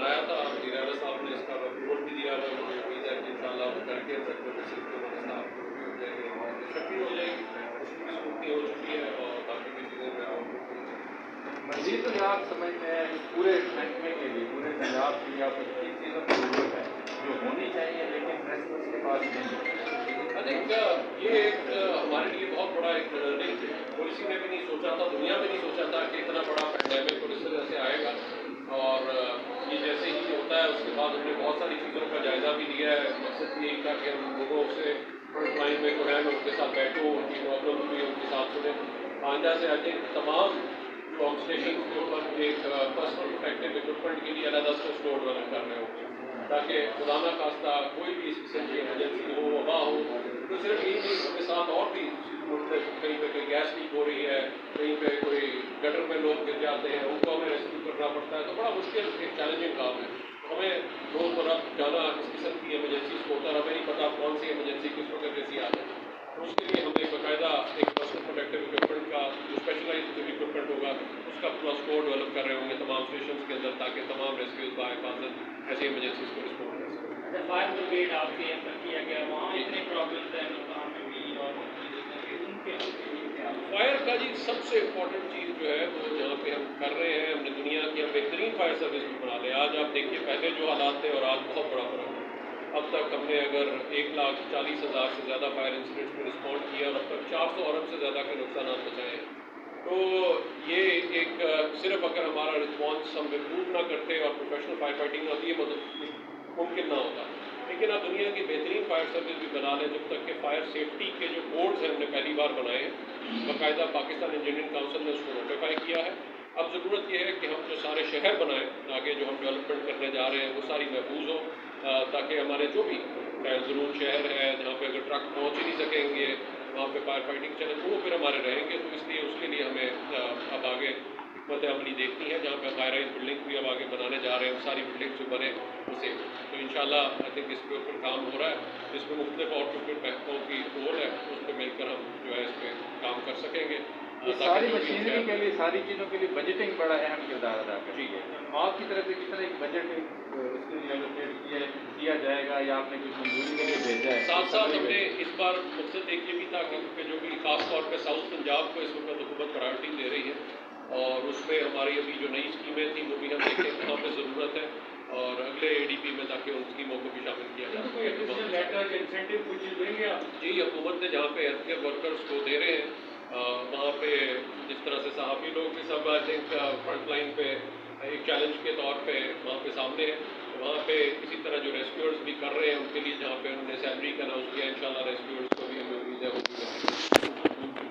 बनाया था, निराला साहब ने इसका रिपोर्ट भी दिया हुआ है। मुझे उम्मीद है कि इंशाल्लाह वो करके हो जाएगी, शक्ति हो जाएगी, उसकी भी स्कूटी हो चुकी है और बाकी भी चीज़ें मैं आपको मजीद तो आप समझते हैं कि पूरे महकमे के लिए, पूरे पंजाब की या किन चीज़ों की जरूरत है जो होनी चाहिए लेकिन प्रेस उसके पास नहीं है। आई थिंक ये एक हमारे लिए बहुत बड़ा एक लर्निंग पॉलिसी में भी नहीं सोचा था, दुनिया में नहीं सोचा था कि इतना बड़ा पैंडेमिक और इस तरह से आएगा। और ये जैसे ही होता है उसके बाद हमने बहुत सारी चीज़ों का जायज़ा भी लिया है। मकसद यही था कि हम लोगों से फ्रंट लाइन में जो है मैं उनके साथ बैठूँ, उनकी प्रॉब्लम भी उनके साथ सुने। आइंदा से आई थिंक तमाम जो हम स्टेशन के ऊपर एक पर्सनल प्रोटेक्टिव इक्विपमेंट के लिए अलग से स्टोर डेवलप कर रहे होंगे, ताकि खुदा ना खास्ता कोई भी इस किस्म की इमरजेंसी हो, वबा हो, तो सिर्फ यही नहीं, उनके साथ और भी कहीं पे कोई गैस लीक हो रही है, कहीं पे कोई गटर में लोग गिर जाते हैं, उनको हमें रेस्क्यू करना पड़ता है, तो बड़ा मुश्किल एक चैलेंजिंग काम है। हमें रोज़मर्रा जाना इस किस्म की इमरजेंसी को होता है, हमें नहीं पता कौन सी इमरजेंसी किस वक्त कैसी आ जाए, तो उसके लिए हमने बाकायदा एक पर्सनल प्रोटेक्टिव इक्विपमेंट का जो स्पेशलाइज्ड इक्विपमेंट होगा उसका पूरा स्कोर डेवलप कर रहे होंगे तमाम स्टेशन के अंदर, ताकि तमाम रेस्क्यूज बाहिफाजत ऐसी इमरजेंसी को रिस्पॉन्ड कर सकें। फायर ब्रिगेड आपके अंदर किया गया, वहाँ इतने प्रॉब्लम्स हैं नुकसान में भी और उनके फायर का जी सबसे इम्पोर्टेंट चीज़ जो है वो जहाँ पे हम कर रहे हैं, हमने दुनिया की हम बेहतरीन फायर सर्विस भी बना लें। आज आप देखिए पहले जो हालात थे और आज बहुत बड़ा फर्क है। अब तक हमने अगर 1,40,000 से ज़्यादा फायर इंसिडेंट्स में रिस्पॉन्ड किया और अब तक 400 अरब से ज़्यादा के नुकसान बचाए हैं। तो ये एक सिर्फ अगर हमारा रिस्पॉन्स हम इम्प्रूव ना करते और प्रोफेशनल फायर फाइटिंग ना होती ये मुमकिन ना होता। लेकिन अब दुनिया की बेहतरीन फायर सर्विस भी बना लें, जब तक कि फायर सेफ्टी के जो बोर्ड्स हैं हमने पहली बार बनाए हैं, बाकायदा पाकिस्तान इंजीनियरिंग काउंसिल ने उसको नोटिफाई किया है। अब ज़रूरत यह है कि हम जो सारे शहर बनाएं, आगे जो हम डेवलपमेंट करने जा रहे हैं वो सारी महफूज हो, ताकि हमारे जो भी ज़रूर शहर है जहाँ पे अगर ट्रक पहुँच ही नहीं सकेंगे वहाँ पे फायर फाइटिंग चैलेंज वो फिर हमारे रहेंगे। तो इसलिए उसके लिए हमें अब आगे हिकमत अमली देखनी है, जहाँ पे हाई राइज बिल्डिंग भी अब आगे बनाने जा रहे हैं, सारी बिल्डिंग जो बने उसे, तो इंशाल्लाह आई थिंक इस पे ऊपर काम हो रहा है, जिसमें मुख्तलिफ और डिफरेंट महकमों की रोल है, उस पर मिलकर हम जो है इस पर काम कर सकेंगे। ये सारी मशीनरी के लिए, सारी चीज़ों के लिए बजटिंग बड़ा अहम किरदार अदा करती है। आपकी तरफ से कितना एक बजट उसके लिए एलोकेट किया जाएगा या आपने कुछ मंजूरी के लिए भेजा है? साथ साथ हमने इस बार मकसद एक ये भी था कि जो भी खास तौर पर साउथ पंजाब को इस वक्त हुकूमत प्रायोरिटी दे रही है, और उसमें हमारी अभी जो नई स्कीमें थी वो भी हम देखें कहाँ पर ज़रूरत है और अगले ADP में ताकि उन स्कीमों को भी शामिल किया जा सके। जी, हुकूमत ने जहाँ पे हेल्थ केयर वर्कर्स को दे रहे हैं वहाँ पे जिस तरह से सहाफ़ी लोग भी सब आई थिंक फ्रंट लाइन पे एक चैलेंज के तौर पे वहाँ पे सामने है, वहाँ पे इसी तरह जो रेस्क्यूअर्स भी कर रहे हैं उनके लिए जहाँ पे उन्होंने सैलरी का अनाउंस किया, इंशाल्लाह रेस्क्यूअर्स को भी हमें उम्मीद है